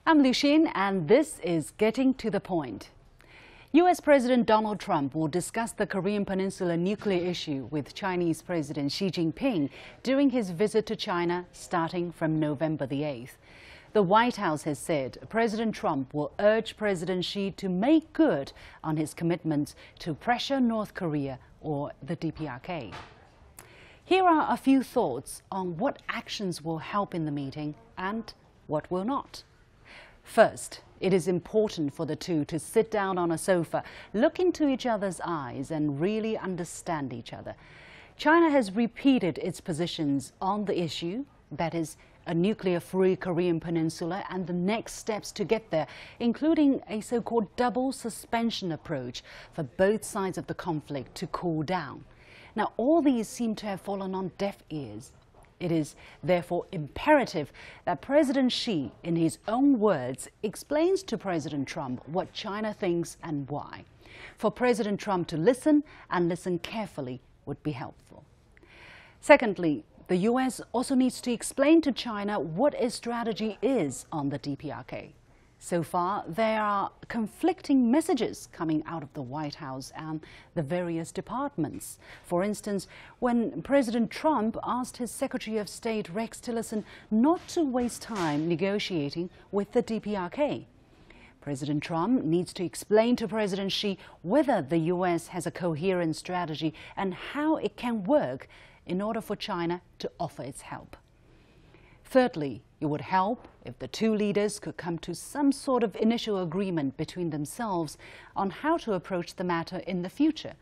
I'm Liu Xin, and this is Getting to the Point. U.S. President Donald Trump will discuss the Korean Peninsula nuclear issue with Chinese President Xi Jinping during his visit to China starting from November the 8th. The White House has said President Trump will urge President Xi to make good on his commitments to pressure North Korea or the DPRK. Here are a few thoughts on what actions will help in the meeting and what will not. First, it is important for the two to sit down on a sofa, look into each other's eyes and really understand each other. China has repeated its positions on the issue, that is, a nuclear-free Korean Peninsula and the next steps to get there, including a so-called double suspension approach for both sides of the conflict to cool down. Now, all these seem to have fallen on deaf ears. It is therefore imperative that President Xi, in his own words, explains to President Trump what China thinks and why. For President Trump to listen and listen carefully would be helpful. Secondly, the U.S. also needs to explain to China what its strategy is on the DPRK. So far, there are conflicting messages coming out of the White House and the various departments. For instance, when President Trump asked his Secretary of State Rex Tillerson not to waste time negotiating with the DPRK. President Trump needs to explain to President Xi whether the U.S. has a coherent strategy and how it can work in order for China to offer its help. Thirdly, it would help if the two leaders could come to some sort of initial agreement between themselves on how to approach the matter in the future.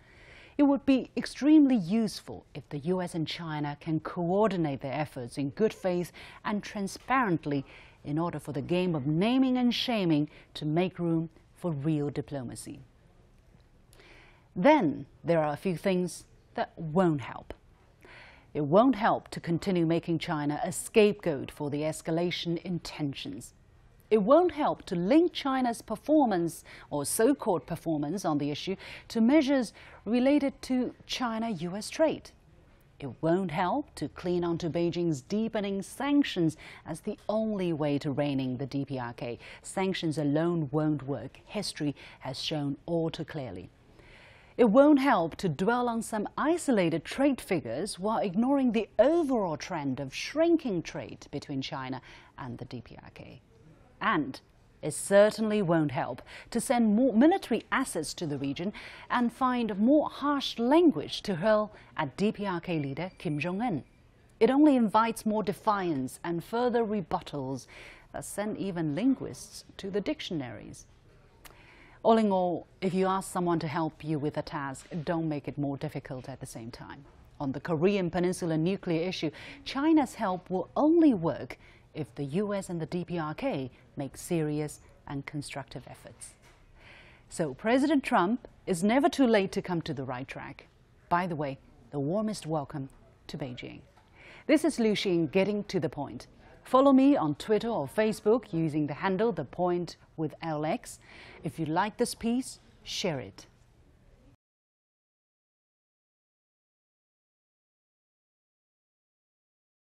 It would be extremely useful if the U.S. and China can coordinate their efforts in good faith and transparently in order for the game of naming and shaming to make room for real diplomacy. Then there are a few things that won't help. It won't help to continue making China a scapegoat for the escalation in tensions. It won't help to link China's performance, or so-called performance, on the issue to measures related to China-US trade. It won't help to cling on to Beijing's deepening sanctions as the only way to reining the DPRK. Sanctions alone won't work. History has shown all too clearly. It won't help to dwell on some isolated trade figures while ignoring the overall trend of shrinking trade between China and the DPRK. And it certainly won't help to send more military assets to the region and find more harsh language to hurl at DPRK leader Kim Jong-un. It only invites more defiance and further rebuttals that send even linguists to the dictionaries. All in all, if you ask someone to help you with a task, don't make it more difficult at the same time. On the Korean Peninsula nuclear issue, China's help will only work if the U.S. and the DPRK make serious and constructive efforts. So President Trump is never too late to come to the right track. By the way, the warmest welcome to Beijing. This is Liu Xin, Getting to the Point. Follow me on Twitter or Facebook using the handle ThePointWithLX. If you like this piece, share it.